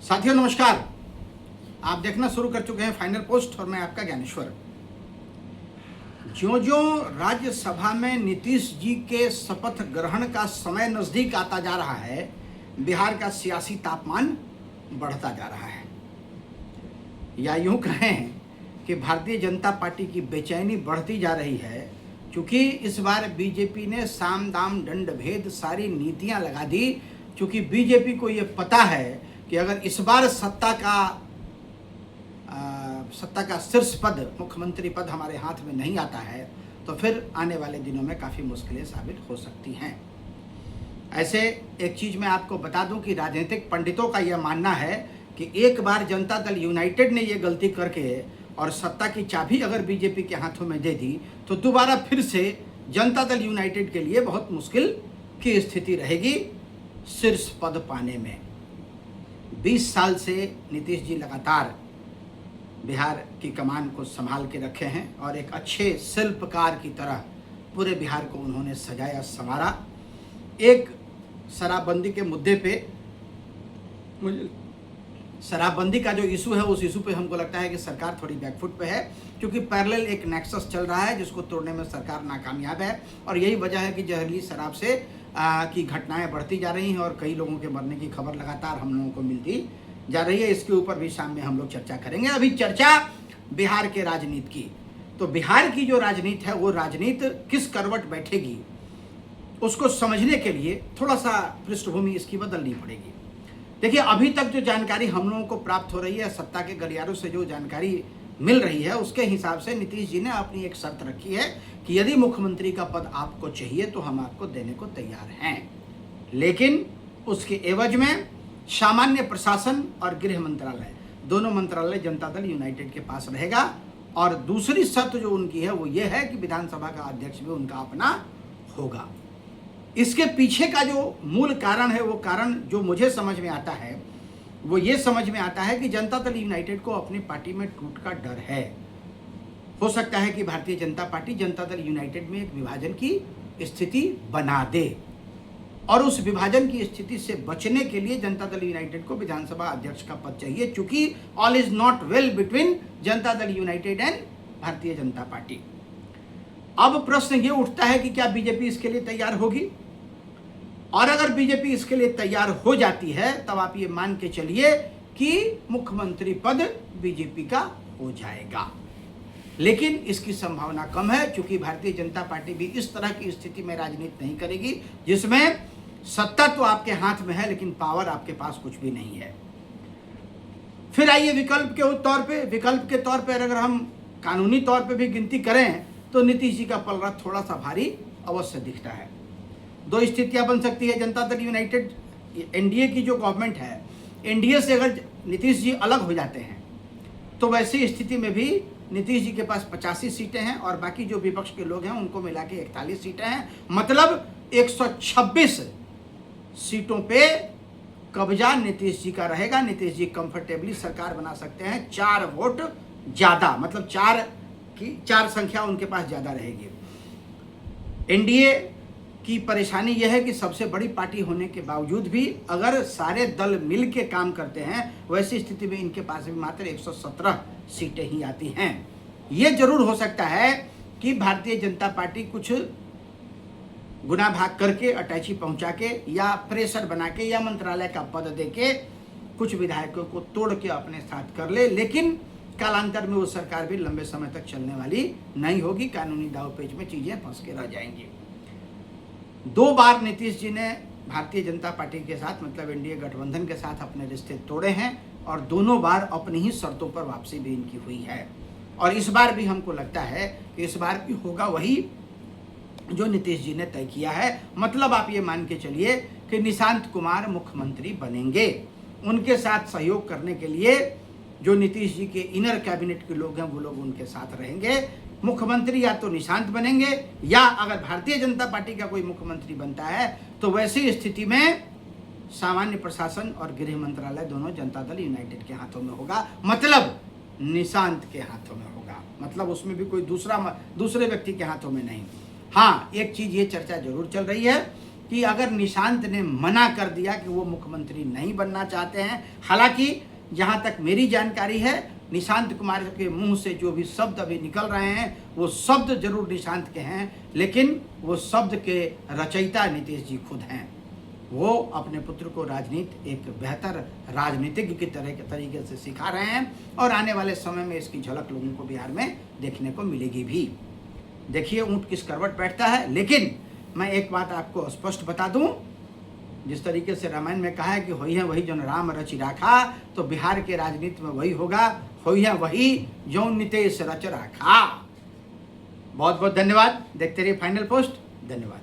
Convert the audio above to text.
साथियों नमस्कार। आप देखना शुरू कर चुके हैं फाइनल पोस्ट और मैं आपका ज्ञानेश्वर। ज्यों-ज्यों राज्यसभा में नीतीश जी के शपथ ग्रहण का समय नजदीक आता जा रहा है, बिहार का सियासी तापमान बढ़ता जा रहा है। या यूं कहें कि भारतीय जनता पार्टी की बेचैनी बढ़ती जा रही है, क्योंकि इस बार बीजेपी ने साम दाम दंड भेद सारी नीतियां लगा दी। क्योंकि बीजेपी को ये पता है कि अगर इस बार सत्ता का शीर्ष पद, मुख्यमंत्री पद हमारे हाथ में नहीं आता है, तो फिर आने वाले दिनों में काफ़ी मुश्किलें साबित हो सकती हैं। ऐसे एक चीज़ मैं आपको बता दूं कि राजनीतिक पंडितों का यह मानना है कि एक बार जनता दल यूनाइटेड ने ये गलती करके और सत्ता की चाबी अगर बीजेपी के हाथों में दे दी, तो दोबारा फिर से जनता दल यूनाइटेड के लिए बहुत मुश्किल की स्थिति रहेगी शीर्ष पद पाने में। 20 साल से नीतीश जी लगातार बिहार की कमान को संभाल के रखे हैं और एक अच्छे शिल्पकार की तरह पूरे बिहार को उन्होंने सजाया संवारा। एक शराबबंदी के मुद्दे पे, शराबबंदी का जो इशू है, उस इशू पे हमको लगता है कि सरकार थोड़ी बैकफुट पे है, क्योंकि पैरेलल एक नेक्सस चल रहा है जिसको तोड़ने में सरकार नाकामयाब है। और यही वजह है कि जहरीली शराब से की घटनाएं बढ़ती जा रही हैं और कई लोगों के मरने की खबर लगातार हम लोगों को मिलती जा रही है। इसके ऊपर भी शाम में हम लोग चर्चा करेंगे। अभी चर्चा बिहार के राजनीति की। तो बिहार की जो राजनीति है, वो राजनीति किस करवट बैठेगी, उसको समझने के लिए थोड़ा सा पृष्ठभूमि इसकी बदलनी पड़ेगी। देखिए, अभी तक जो जानकारी हम लोगों को प्राप्त हो रही है, सत्ता के गलियारों से जो जानकारी मिल रही है, उसके हिसाब से नीतीश जी ने अपनी एक शर्त रखी है कि यदि मुख्यमंत्री का पद आपको चाहिए तो हम आपको देने को तैयार हैं, लेकिन उसके एवज में सामान्य प्रशासन और गृह मंत्रालय, दोनों मंत्रालय जनता दल यूनाइटेड के पास रहेगा। और दूसरी शर्त जो उनकी है वो ये है कि विधानसभा का अध्यक्ष भी उनका अपना होगा। इसके पीछे का जो मूल कारण है, वो कारण जो मुझे समझ में आता है, वो ये समझ में आता है कि जनता दल यूनाइटेड को अपनी पार्टी में टूट का डर है। हो सकता है कि भारतीय जनता पार्टी जनता दल यूनाइटेड में एक विभाजन की स्थिति बना दे, और उस विभाजन की स्थिति से बचने के लिए जनता दल यूनाइटेड को विधानसभा अध्यक्ष का पद चाहिए, क्योंकि all is not well between Janata Dal United and Bharatiya Janata party. अब प्रश्न ये उठता है कि क्या बीजेपी इसके लिए तैयार होगी, और अगर बीजेपी इसके लिए तैयार हो जाती है तब आप ये मान के चलिए कि मुख्यमंत्री पद बीजेपी का हो जाएगा। लेकिन इसकी संभावना कम है, क्योंकि भारतीय जनता पार्टी भी इस तरह की स्थिति में राजनीति नहीं करेगी जिसमें सत्ता तो आपके हाथ में है लेकिन पावर आपके पास कुछ भी नहीं है। फिर आइए विकल्प के तौर पे अगर हम कानूनी तौर पे भी गिनती करें तो नीतीश जी का पलड़ा थोड़ा सा भारी अवश्य दिखता है। दो स्थितियां बन सकती है। जनता दल यूनाइटेड, एनडीए की जो गवर्नमेंट है, एनडीए से अगर नीतीश जी अलग हो जाते हैं तो वैसी स्थिति में भी नीतीश जी के पास 85 सीटें हैं और बाकी जो विपक्ष के लोग हैं उनको मिला के 41 सीटें हैं। मतलब 126 सीटों पे कब्जा नीतीश जी का रहेगा। नीतीश जी कंफर्टेबली सरकार बना सकते हैं, 4 वोट ज्यादा, मतलब 4 संख्या उनके पास ज्यादा रहेगी। एनडीए की परेशानी यह है कि सबसे बड़ी पार्टी होने के बावजूद भी अगर सारे दल मिल के काम करते हैं, वैसी स्थिति में इनके पास भी मात्र 117 सीटें ही आती हैं। ये जरूर हो सकता है कि भारतीय जनता पार्टी कुछ गुना भाग करके, अटैची पहुंचा के या प्रेशर बना के या मंत्रालय का पद दे के कुछ विधायकों को तोड़ के अपने साथ कर ले, लेकिन कालांतर में वो सरकार भी लंबे समय तक चलने वाली नहीं होगी। कानूनी दावपेच में चीजें फंस के रह जाएंगी। 2 बार नीतीश जी ने भारतीय जनता पार्टी के साथ, मतलब एनडीए गठबंधन के साथ अपने रिश्ते तोड़े हैं और दोनों बार अपनी ही शर्तों पर वापसी भी इनकी हुई है। और इस बार भी हमको लगता है कि इस बार भी होगा वही जो नीतीश जी ने तय किया है। मतलब आप ये मान के चलिए कि निशांत कुमार मुख्यमंत्री बनेंगे। उनके साथ सहयोग करने के लिए जो नीतीश जी के इनर कैबिनेट के लोग हैं वो लोग उनके साथ रहेंगे। मुख्यमंत्री या तो निशांत बनेंगे, या अगर भारतीय जनता पार्टी का कोई मुख्यमंत्री बनता है तो वैसी स्थिति में सामान्य प्रशासन और गृह मंत्रालय दोनों जनता दल यूनाइटेड के हाथों में होगा। मतलब निशांत के हाथों में होगा, मतलब उसमें भी कोई दूसरे व्यक्ति के हाथों में नहीं। हाँ, एक चीज ये चर्चा जरूर चल रही है कि अगर निशांत ने मना कर दिया कि वो मुख्यमंत्री नहीं बनना चाहते हैं, हालांकि जहां तक मेरी जानकारी है निशांत कुमार के मुंह से जो भी शब्द अभी निकल रहे हैं वो शब्द जरूर निशांत के हैं, लेकिन वो शब्द के रचयिता नीतीश जी खुद हैं। वो अपने पुत्र को राजनीति एक बेहतर राजनीतिज्ञ की तरीके से सिखा रहे हैं और आने वाले समय में इसकी झलक लोगों को बिहार में देखने को मिलेगी भी। देखिए ऊंट किस करवट बैठता है। लेकिन मैं एक बात आपको स्पष्ट बता दूं, जिस तरीके से रामायण में कहा है कि होई है वही जो राम रचि राखा, तो बिहार के राजनीति में वही होगा, होई है वही जो नीतीश रच राखा। बहुत बहुत धन्यवाद। देखते रहिए फाइनल पोस्ट। धन्यवाद।